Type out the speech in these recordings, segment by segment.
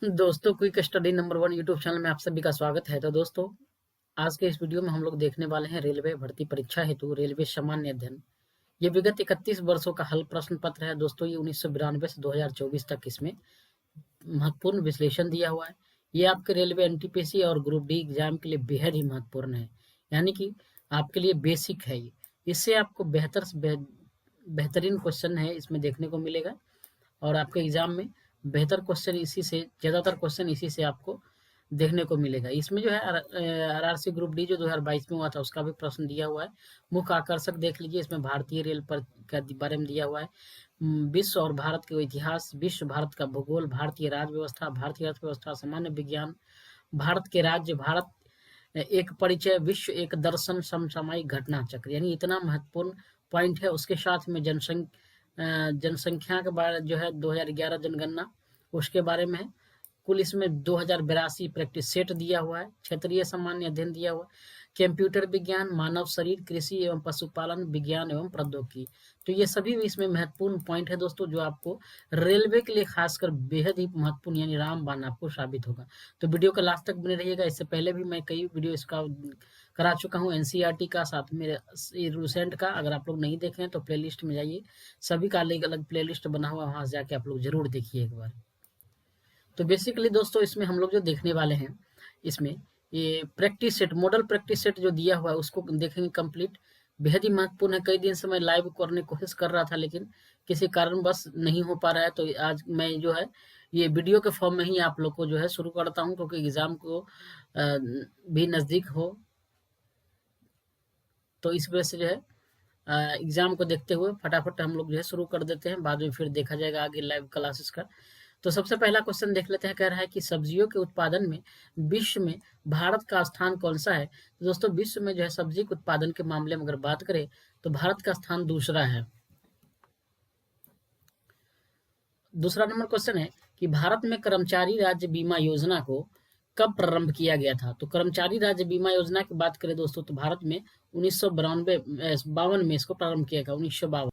दोस्तों, quick study number 1 YouTube channel में आप सभी का स्वागत है। तो दोस्तों, आज के इस वीडियो में हम लोग देखने वाले हैं रेलवे भर्ती परीक्षा हेतु रेलवे सामान्य अध्ययन। ये विगत 31 वर्षों का हल प्रश्न पत्र है दोस्तों। ये 1992 से 2024 तक इसमें महत्वपूर्ण विश्लेषण दिया हुआ है। ये आपके रेलवे एनटीपीसी और ग्रुप डी एग्जाम के लिए बेहद ही महत्वपूर्ण है, यानी कि आपके लिए बेसिक है ये। इससे आपको बेहतरीन क्वेश्चन है इसमें देखने को मिलेगा और आपके एग्जाम में बेहतर क्वेश्चन इसी से ज़्यादातर क्वेश्चन इसी से आपको देखने को मिलेगा। इसमें जो है आरआरसी ग्रुप डी जो 2022 में हुआ था उसका भी प्रश्न दिया हुआ है। मुख्य आकर्षक देख लीजिए, इसमें भारतीय रेल पर के बारे में दिया हुआ है। विश्व और भारत के इतिहास, विश्व भारत का भूगोल, भारतीय राज्य व्यवस्था, भारतीय अर्थव्यवस्था, सामान्य विज्ञान, भारत के राज्य, भारत एक परिचय, विश्व एक दर्शन, समसामयिक घटना चक्र, यानी इतना महत्वपूर्ण पॉइंट है। उसके साथ में जनसंख्या के बारे जो है 2011 जनगणना उसके बारे में है। कुल इसमें 2082 प्रैक्टिस सेट दिया हुआ है। क्षेत्रीय सामान्य अध्ययन दिया हुआ है। कंप्यूटर विज्ञान, मानव शरीर, कृषि एवं पशुपालन, विज्ञान एवं प्रौद्योगिकी। तो ये सभी भी इसमें महत्वपूर्ण पॉइंट है दोस्तों, जो आपको रेलवे के लिए खासकर बेहद ही महत्वपूर्ण यानी रामबाण आपको साबित होगा। तो वीडियो का लास्ट तक बने रहिएगा। इससे पहले भी मैं कई वीडियो इसका करा चुका हूँ, एनसीईआरटी का, साथ में रिसेंट का। अगर आप लोग नहीं देखे हैं तो प्लेलिस्ट में जाइए, सभी का अलग अलग प्लेलिस्ट बना हुआ है, वहां से जाके आप लोग जरूर देखिए एक बार। तो बेसिकली दोस्तों, इसमें हम लोग जो देखने वाले हैं, इसमें ये practice set, model practice set जो दिया हुआ है उसको देखेंगे कंप्लीट। बेहद ही महत्वपूर्ण है। कई दिन से मैं लाइव करने की कोशिश कर रहा था, लेकिन किसी कारण बस नहीं हो पा रहा है। तो आज मैं जो है ये वीडियो के फॉर्म में ही आप लोग को जो है शुरू करता हूँ, क्योंकि एग्जाम को भी नज़दीक हो, तो इस वजह से जो है एग्जाम को देखते हुए फटाफट हम लोग जो है शुरू कर देते हैं। बाद में फिर देखा जाएगा आगे लाइव क्लासेस का। तो सबसे पहला क्वेश्चन देख लेते हैं। कह रहा है कि सब्जियों के उत्पादन में विश्व में भारत का स्थान कौन सा है। तो दोस्तों, विश्व में जो है सब्जी के उत्पादन के मामले में अगर बात करें तो भारत का स्थान दूसरा है। दूसरा नंबर क्वेश्चन है कि भारत में कर्मचारी राज्य बीमा योजना को कब प्रारंभ किया गया था। तो कर्मचारी राज्य बीमा योजना की बात करें दोस्तों, तो भारत में 1952 में इसको प्रारंभ किया गया, 1952।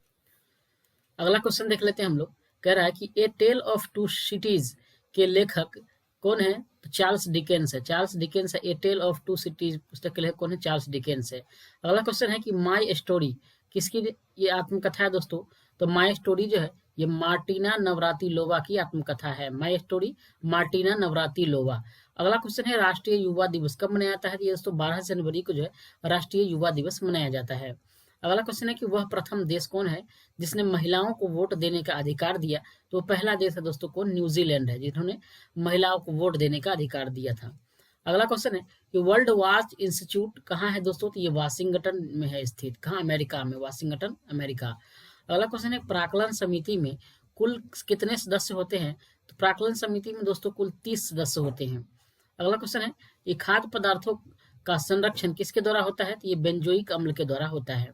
अगला क्वेश्चन देख लेते हैं हम लोग। कह रहा है कि ए टेल ऑफ टू सिटीज के लेखक कौन है। तो चार्ल्स डिकेंस है। चार्ल्स डिकेंस है। ए टेल ऑफ टू सिटीज पुस्तक के लेखक कौन है। चार्ल्स डिकेंस है। अगला क्वेश्चन है कि माई स्टोरी किसकी ये आत्मकथा है दोस्तों। तो माई स्टोरी जो है ये मार्टिना नवरातिलोवा की आत्मकथा है। My story Martina Navratilova. अगला क्वेश्चन है राष्ट्रीय युवा दिवस कब मनाया जाता है। ये दोस्तों 12 जनवरी को जो है राष्ट्रीय युवा दिवस मनाया जाता है। अगला क्वेश्चन है कि वह प्रथम देश कौन है जिसने महिलाओं को वोट देने का अधिकार दिया। तो पहला देश है दोस्तों कौन, न्यूजीलैंड है, जिन्होंने महिलाओं को वोट देने का अधिकार दिया था। अगला क्वेश्चन है कि वर्ल्ड वॉच इंस्टीट्यूट कहाँ है दोस्तों। तो ये वाशिंगटन में है स्थित। कहाँ, अमेरिका में, वाशिंगटन अमेरिका। अगला क्वेश्चन है प्राकलन समिति में कुल कितने सदस्य होते हैं। तो प्राकलन समिति में दोस्तों कुल 30 सदस्य होते हैं। अगला क्वेश्चन है ये खाद्य पदार्थों का संरक्षण किसके द्वारा होता है। तो ये बेंजोइक अम्ल के द्वारा होता है।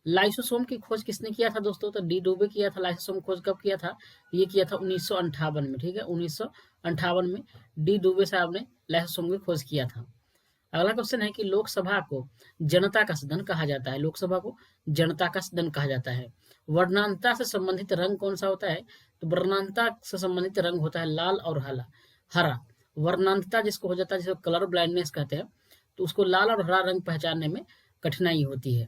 लाइसोसोम की खोज किसने किया था दोस्तों। तो डी डुबे किया था। लाइसोसोम खोज कब किया था। ये किया था 1958 में। ठीक है, 1958 में डी डुबे साहब ने लाइसोसोम की खोज किया था। अगला क्वेश्चन है कि लोकसभा को जनता का सदन कहा जाता है। लोकसभा को जनता का सदन कहा जाता है। वर्णांतता से संबंधित रंग कौन सा होता है। तो वर्णांतता से संबंधित रंग होता है लाल और हरा। वर्णांतता जिसको हो जाता है, जिसको कलर ब्लाइंडनेस कहते हैं, तो उसको लाल और हरा रंग पहचानने में कठिनाई होती है।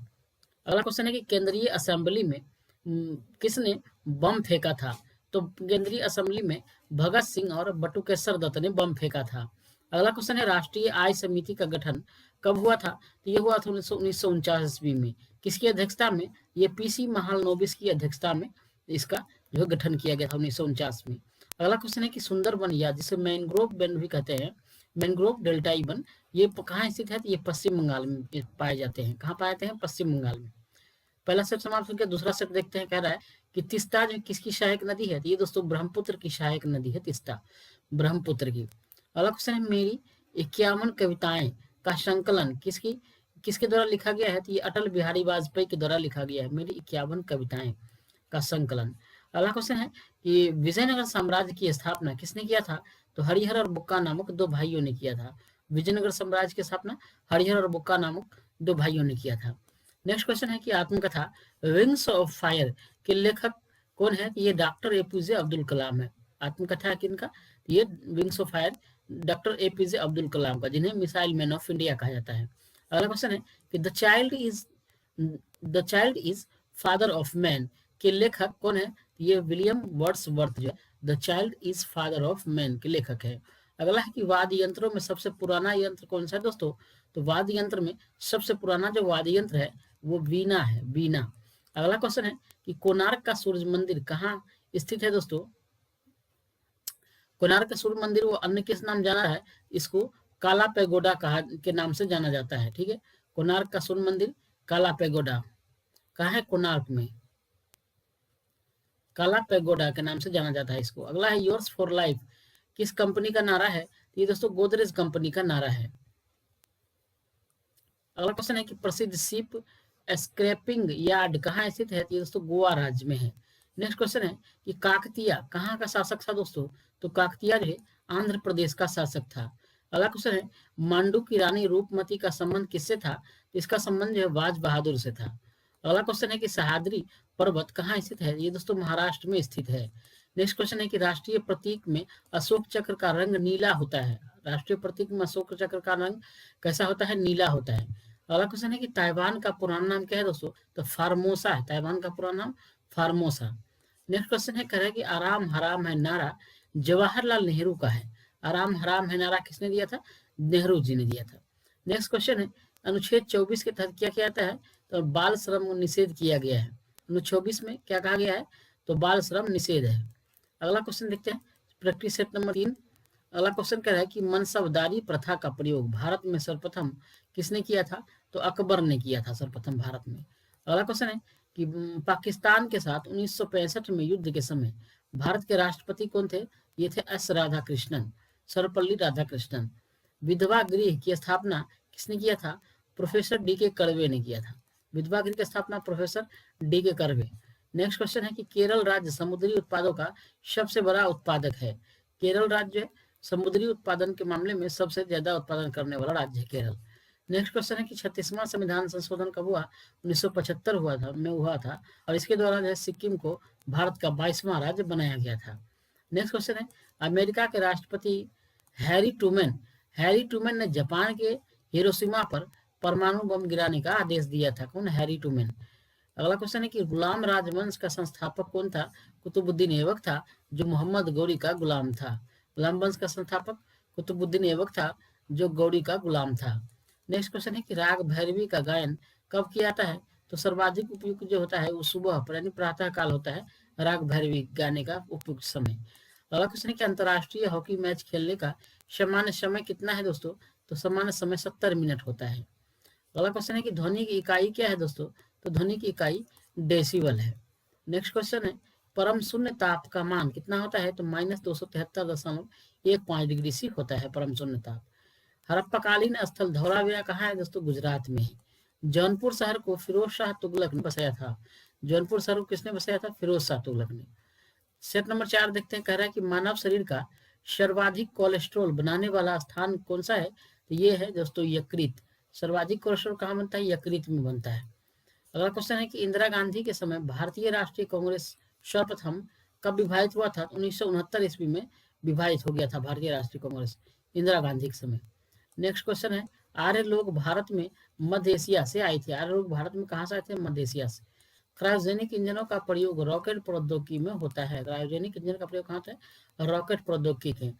अगला क्वेश्चन है कि केंद्रीय असेंबली में किसने बम फेंका था। तो केंद्रीय असेंबली में भगत सिंह और बटुकेश्वर दत्त ने बम फेंका था। अगला क्वेश्चन है राष्ट्रीय आय समिति का गठन कब हुआ था। तो ये हुआ था 1949 ईस्वी में। किसकी अध्यक्षता में। ये पीसी महालनोबिस की अध्यक्षता में इसका जो गठन किया गया था 1949 में। अगला क्वेश्चन है कि सुंदरबन या जिसे मैंग्रोव वन भी कहते हैं, मैंग्रोव डेल्टाई वन, ये कहाँ स्थित है। तो ये पश्चिम बंगाल में पाए जाते हैं। कहाँ पाए जाते हैं, पश्चिम बंगाल में। पहला सेट समाप्त हो गया। दूसरा सेट देखते हैं। कह रहा है कि तीस्ता जो किसकी सहायक नदी है। तो ये दोस्तों ब्रह्मपुत्र की सहायक नदी है तीस्ता, ब्रह्मपुत्र की। अगला क्वेश्चन है मेरी 51 कविताएं का संकलन किसके द्वारा लिखा गया है। तो ये अटल बिहारी वाजपेयी के द्वारा लिखा गया है। मेरी 51 कविताएं का संकलन। अगला क्वेश्चन है कि विजयनगर साम्राज्य की स्थापना किसने किया था। तो हरिहर और बुक्का नामक दो भाइयों ने किया था। विजयनगर साम्राज्य की स्थापना हरिहर और बुक्का नामक दो भाइयों ने किया था। नेक्स्ट क्वेश्चन है कि आत्मकथा विंग्स ऑफ फायर के लेखक कौन है। ये डॉक्टर एपीजे अब्दुल कलाम है। आत्मकथा है किनका? ये wings of fire doctor APJ Abdul Kalam का, जिन्हें मिसाइल मैन ऑफ इंडिया कहा जाता है। अगला क्वेश्चन है कि the child is father of man के लेखक कौन है? ये विलियम वर्ड्सवर्थ जो है the child is father of man के लेखक है। अगला है कि वाद्य यंत्रों में सबसे पुराना यंत्र कौन सा है दोस्तों? तो वाद्य यंत्र में सबसे पुराना जो वाद्य यंत्र है वो वीणा है, वीणा। अगला क्वेश्चन है कि कोणार्क का सूर्य मंदिर कहाँ स्थित है दोस्तों? कोणार्क का सूर्य मंदिर वो अन्य किस नाम जाना है? इसको काला पैगोडा कहा के नाम से जाना जाता है, ठीक है। कोणार्क का सूर्य मंदिर काला पैगोडा कहाँ है? कोणार्क में, काला पैगोडा के नाम से जाना जाता है इसको। अगला है योर्स फॉर लाइफ किस कंपनी का नारा है? ये दोस्तों गोदरेज कंपनी का नारा है। अगला क्वेश्चन है कि प्रसिद्ध शिप स्क्रैपिंग यार्ड कहाँ स्थित है? ये दोस्तों गोवा राज्य में है। नेक्स्ट क्वेश्चन है कि काकतीय कहाँ का शासक था दोस्तों? तो काकतीय जो है आंध्र प्रदेश का शासक था। अगला क्वेश्चन है मांडू की रानी रूपमती का संबंध किससे था? तो इसका संबंध जो है बाज बहादुर से था। अगला क्वेश्चन है कि सह्याद्री पर्वत कहाँ स्थित है? ये दोस्तों महाराष्ट्र में स्थित है। नेक्स्ट क्वेश्चन है कि राष्ट्रीय प्रतीक में अशोक चक्र का रंग नीला होता है। राष्ट्रीय प्रतीक में अशोक चक्र का रंग कैसा होता है? नीला होता है। अगला क्वेश्चन है कि ताइवान का पुराना नाम क्या है दोस्तों? तो फार्मोसा है, ताइवान का पुराना नाम फार्मोसा। नेक्स्ट क्वेश्चन है कह रहा है कि आराम हराम है नारा जवाहरलाल नेहरू का है। आराम हराम है नारा किसने दिया था? नेहरू जी ने दिया था। नेक्स्ट क्वेश्चन है अनुच्छेद 24 के तहत क्या किया जाता है? तो बाल श्रम निषेध किया गया है। अनुच्छेद 24 में क्या कहा गया है? तो बाल श्रम निषेध है। अगला क्वेश्चन देखते हैं प्रैक्टिस सेट नंबर 3। अगला क्वेश्चन कह रहा है कि मनसबदारी प्रथा का प्रयोग भारत में सर्वप्रथम किसने किया था? तो अकबर ने किया था सर्वप्रथम भारत में। अगला क्वेश्चन है कि पाकिस्तान के साथ 1965 में युद्ध के समय भारत के राष्ट्रपति कौन थे? ये थे एस राधाकृष्णन, सर्वपल्ली राधाकृष्णन। विधवा गृह की स्थापना किसने किया था? प्रोफेसर डी के कर्वे ने किया था। विधवा गृह की स्थापना प्रोफेसर डी के कर्वे। नेक्स्ट क्वेश्चन है कि केरल राज्य समुद्री उत्पादों का सबसे बड़ा उत्पादक है। केरल राज्य समुद्री उत्पादन के मामले में सबसे ज्यादा उत्पादन करने वाला राज्य है केरल। नेक्स्ट क्वेश्चन है कि 36वां संविधान संशोधन कब हुआ? 1975 हुआ था और इसके द्वारा जो है सिक्किम को भारत का 22वां राज्य बनाया गया था। नेक्स्ट क्वेश्चन है अमेरिका के राष्ट्रपति हैरी ट्रूमैन ने जापान के हिरोशिमा पर परमाणु बम गिराने का आदेश दिया था। कौन? Harry Trueman. अगला क्वेश्चन है कि गुलाम राजवंश का संस्थापक कौन था? कुतुबुद्दीन ऐबक था, जो मोहम्मद गौरी का गुलाम था। गुलाम वंश का संस्थापक कुतुबुद्दीन ऐबक था, जो गौरी का गुलाम था। नेक्स्ट क्वेश्चन है कि राग भैरवी का गायन कब किया जाता है? तो सर्वाधिक उपयुक्त जो होता है वो सुबह पर यानी प्रातः काल होता है राग भैरवी गाने का उपयुक्त समय। अगला क्वेश्चन है कि अंतर्राष्ट्रीय हॉकी मैच खेलने का सामान्य समय कितना है दोस्तों? तो सामान्य समय 70 मिनट होता है। अगला क्वेश्चन है कि ध्वनि की इकाई क्या है दोस्तों? तो ध्वनि की इकाई डेसिबल है। नेक्स्ट क्वेश्चन है परम शून्य ताप का मान कितना होता है? तो -273.15 डिग्री सी होता है परम शून्य ताप। हड़प्पाकालीन स्थल धौलावीरा कहाँ है दोस्तों? गुजरात में है। जौनपुर शहर को फिरोज शाह तुगलक ने बसाया था। जौनपुर शहर को किसने बसाया था? फिरोज शाह तुगलक ने। सेट नंबर 4 देखते हैं, कह रहा है कि मानव शरीर का सर्वाधिक कोलेस्ट्रॉल बनाने वाला स्थान कौन सा है? तो ये है दोस्तों यकृत। सर्वाधिक कोलेस्ट्रॉल कहाँ बनता है? यकृत में बनता है। अगला क्वेश्चन है कि इंदिरा गांधी के समय भारतीय राष्ट्रीय कांग्रेस सर्वप्रथम कब विभाजित हुआ था? 1969 ईस्वी में विभाजित हो गया था भारतीय राष्ट्रीय कांग्रेस इंदिरा गांधी के समय। नेक्स्ट क्वेश्चन है आर्य लोग भारत में मध्य एशिया से आए थे। आर्य लोग भारत में कहाँ से आए थे? मध्य एशिया से। क्रायोजेनिक इंजनों का प्रयोग रॉकेट प्रौद्योगिकी में होता है। क्रायोजेनिक इंजन का प्रयोग कहाँ होता है? रॉकेट प्रौद्योगिकी में।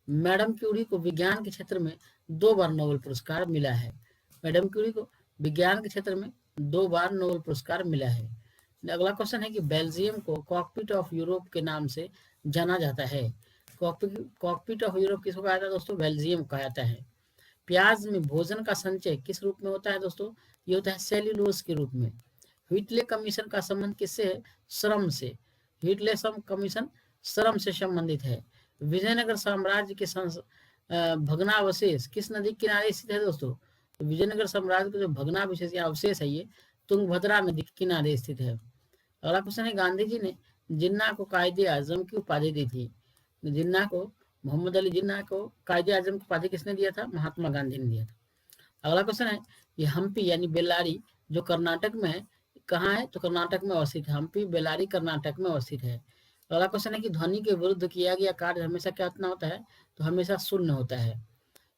मैडम क्यूरी को विज्ञान के क्षेत्र में 2 बार नोबेल पुरस्कार मिला है। मैडम क्यूरी को विज्ञान के क्षेत्र में 2 बार नोबेल पुरस्कार मिला है। अगला क्वेश्चन है कि बेल्जियम को कॉकपिट ऑफ यूरोप के नाम से जाना जाता है। कॉकपिट ऑफ यूरोप किसको कहा जाता है दोस्तों? बेल्जियम कहा जाता है। प्याज में भोजन का संचय किस रूप में होता है दोस्तों? ये होता है सेल्यूलोज के रूप में। व्हिटले कमीशन का संबंध किससे है? श्रम से। व्हिटले कमीशन श्रम से संबंधित है। विजयनगर साम्राज्य के भग्नावशेष किस नदी के किनारे स्थित है दोस्तों? तो विजयनगर साम्राज्य के जो भग्नावशेष या अवशेष है ये तुंगभद्रा नदी के किनारे स्थित है। अगला क्वेश्चन है गांधी जी ने जिन्ना को कायदे आजम की उपाधि दी थी। जिन्ना को मोहम्मद अली जिन्ना को कायदे आजम की उपाधि किसने दिया था? महात्मा गांधी ने दिया था। अगला क्वेश्चन है ये हम्पी यानी बेल्लारी जो कर्नाटक में है कहाँ है? तो कर्नाटक में अवस्थित है। हम्पी बेल्लारी कर्नाटक में अवस्थित है। अगला क्वेश्चन है कि ध्वनि के विरुद्ध किया गया कार्य हमेशा क्या इतना होता है, तो हमेशा शून्य होता है।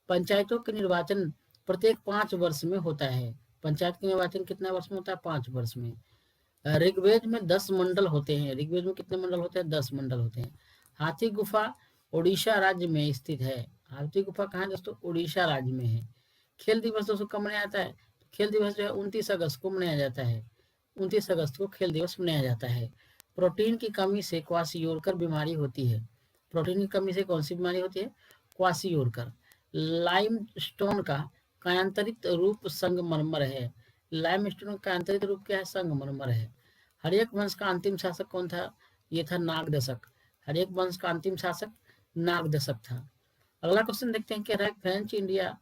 पंचायतों के निर्वाचन प्रत्येक 5 वर्ष में होता है। पंचायत के निर्वाचन कितने वर्ष में होता है, 5 वर्ष में। ऋग्वेद में 10 मंडल होते हैं। ऋग्वेद में कितने मंडल होते हैं, 10 मंडल होते हैं। हाथी गुफा उड़ीसा राज्य में स्थित है। हाथी गुफा कहाँ दोस्तों, उड़ीसा राज्य में है। खेल दिवस दोस्तों कब मनाया जाता है, खेल दिवस जो है 29 अगस्त को मनाया जाता है। 29 अगस्त को खेल दिवस मनाया जाता है। प्रोटीन की कमी से क्वाशियोरकर बीमारी होती है। प्रोटीन की कमी से कौन सी बीमारी होती है, क्वाशियोरकर। लाइमस्टोन का कायांतरित रूप संगमरमर है। लाइमस्टोन का कायांतरित रूप क्या है, संगमरमर है। हर्यक वंश का अंतिम शासक कौन था, ये था नागदशक। हर्यक वंश का अंतिम शासक नागदशक था। अगला क्वेश्चन देखते हैं, क्या है फ्रेंच इंडिया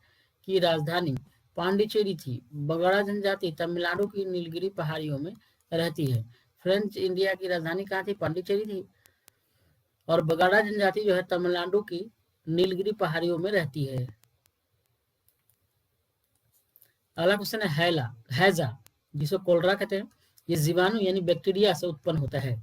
की राजधानी पांडिचेरी थी। बगड़ा जनजाति तमिलनाडु की नीलगिरी पहाड़ियों में रहती है। फ्रेंच इंडिया की राजधानी कहाँ थी, पांडिचेरी थी। और बगाड़ा जनजाति जो है तमिलनाडु की नीलगिरी पहाड़ियों में रहती है। अगला क्वेश्चन है हैजा, जिसको कोलरा कहते हैं। ये जीवाणु यानी बैक्टीरिया से उत्पन्न होता है।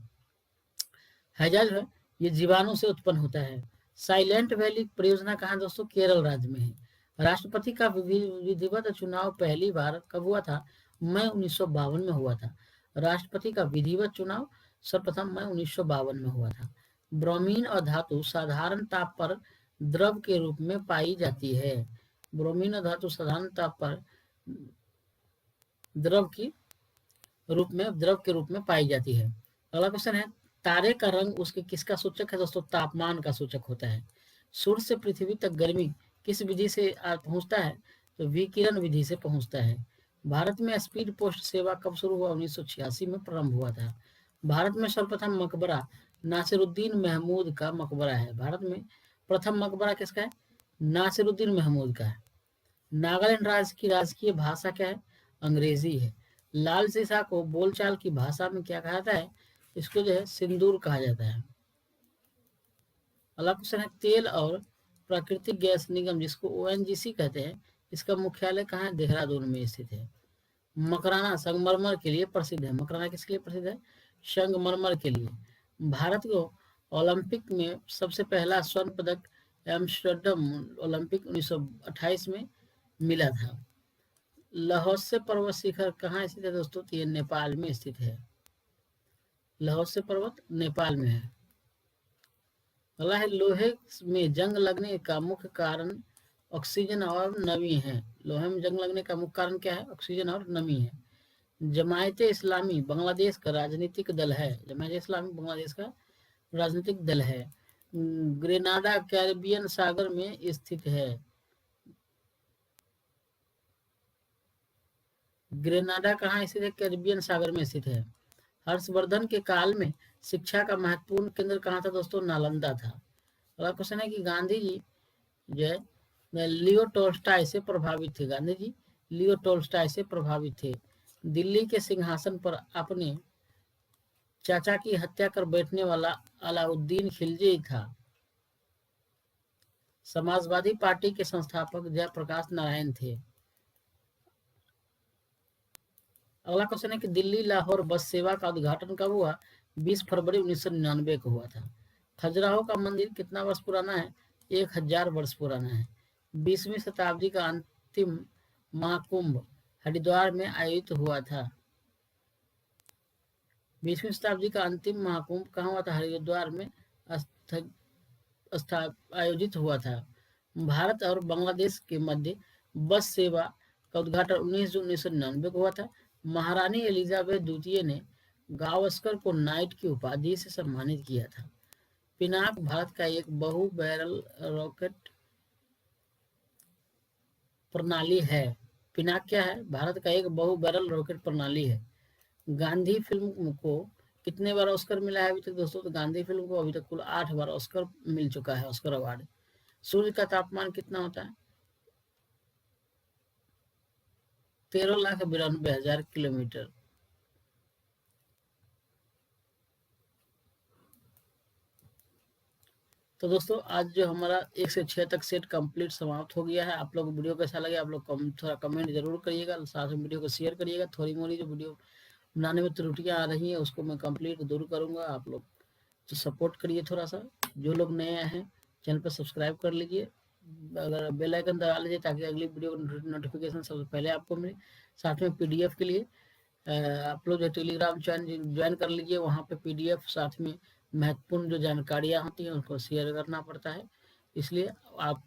हैजा जो है ये जीवाणु से उत्पन्न होता है। साइलेंट वैली परियोजना कहाँ दोस्तों, केरल राज्य में है। राष्ट्रपति का विधिवत चुनाव पहली बार कब हुआ था, मई 1952 में हुआ था। राष्ट्रपति का विधिवत चुनाव सर्वप्रथम मई 1952 में हुआ था। ब्रोमीन और धातु साधारण ताप पर द्रव के रूप में पाई जाती है। ब्रोमीन और धातु साधारण ताप पर द्रव के रूप में पाई जाती है। अगला क्वेश्चन है, तारे का रंग उसके किसका सूचक है दोस्तों, तापमान का सूचक होता है। सूर्य से पृथ्वी तक गर्मी किस विधि से पहुंचता है, तो विकिरण विधि से पहुंचता है। भारत में स्पीड पोस्ट सेवा कब शुरू हुआ, 1986 में प्रारंभ हुआ था। भारत में सर्वप्रथम मकबरा नासिरुद्दीन महमूद का मकबरा है। भारत में प्रथम मकबरा किसका है, नासिरुद्दीन महमूद का है। नागालैंड राज्य की राजकीय भाषा क्या है, अंग्रेजी है। लाल सीसा को बोलचाल की भाषा में क्या कहा जाता है, इसको जो है सिंदूर कहा जाता है। अगला क्वेश्चन है, तेल और प्राकृतिक गैस निगम जिसको ओएनजीसी कहते हैं, इसका मुख्यालय कहाँ है, देहरादून में स्थित है। मकराना संगमरमर के लिए प्रसिद्ध है। मकराना किसके लिए प्रसिद्ध है, संगमरमर के लिए। भारत को ओलंपिक में सबसे पहला स्वर्ण पदक एम्स्टर्डम ओलंपिक 1928 में मिला था। लहोत्से पर्वत शिखर कहाँ स्थित है दोस्तों, तो ये नेपाल में स्थित है। लहोत्से पर्वत नेपाल में है। अगला है, लोहे में जंग लगने का मुख्य कारण ऑक्सीजन और नमी है। लोहे में जंग लगने का मुख्य कारण क्या है, ऑक्सीजन और नमी है। जमायत इस्लामी बांग्लादेश का राजनीतिक दल है। जमायत इस्लामी बांग्लादेश का राजनीतिक दल है। ग्रेनाडा कैरिबियन सागर में स्थित है। ग्रेनाडा कहाँ स्थित है, कैरिबियन सागर में स्थित है। हर्षवर्धन के काल में शिक्षा का महत्वपूर्ण केंद्र कहाँ था दोस्तों, नालंदा था। अगला क्वेश्चन है कि गांधी जी जो है लियो टोल्स्टॉय से प्रभावित थे। गांधी जी लियो टोल्स्टॉय से प्रभावित थे। दिल्ली के सिंहासन पर अपने चाचा की हत्या कर बैठने वाला अलाउद्दीन खिलजी था। समाजवादी पार्टी के संस्थापक जयप्रकाश नारायण थे। अगला क्वेश्चन है कि दिल्ली लाहौर बस सेवा का उद्घाटन कब हुआ, 20 फरवरी 1999 को हुआ था। खजुराहो का मंदिर कितना वर्ष पुराना है, 1000 वर्ष पुराना है। 20वीं शताब्दी का अंतिम महाकुंभ हरिद्वार में आयोजित हुआ था। 20वीं शताब्दी का अंतिम महाकुंभ कहाँ हुआ था, हरिद्वार में आयोजित हुआ था। भारत और बांग्लादेश के मध्य बस सेवा का उद्घाटन 19 जून 1999 को हुआ था। महारानी एलिजाबेथ द्वितीय ने गावस्कर को नाइट की उपाधि से सम्मानित किया था। पिनाक भारत का एक बहु बैरल रॉकेट प्रणाली है। पिनाक क्या है, भारत का एक बहु बैरल रॉकेट प्रणाली है। गांधी फिल्म को कितने बार ऑस्कर मिला है अभी तक दोस्तों, तो गांधी फिल्म को अभी तक कुल 8 बार ऑस्कर मिल चुका है, ऑस्कर अवार्ड। सूर्य का तापमान कितना होता है, 13,92,000 किलोमीटर। तो दोस्तों आज जो हमारा 1 से 6 तक सेट कंप्लीट समाप्त हो गया है। आप लोग वीडियो कैसा लगे, आप लोग थोड़ा कमेंट जरूर करिएगा, साथ में वीडियो को शेयर करिएगा। थोड़ी मोड़ी जो वीडियो बनाने में त्रुटियां आ रही हैं उसको मैं कंप्लीट दूर करूंगा। आप लोग तो सपोर्ट करिए थोड़ा सा। जो लोग नए आए हैं चैनल पर सब्सक्राइब कर लीजिए, अगर बेल आइकन दबा लीजिए ताकि अगली वीडियो नोटिफिकेशन सबसे पहले आपको मिले। साथ में पीडीएफ के लिए आप लोग जो टेलीग्राम ज्वाइन कर लीजिए, वहाँ पे पीडीएफ साथ में महत्वपूर्ण जो जानकारियाँ होती हैं उनको शेयर करना पड़ता है, इसलिए आप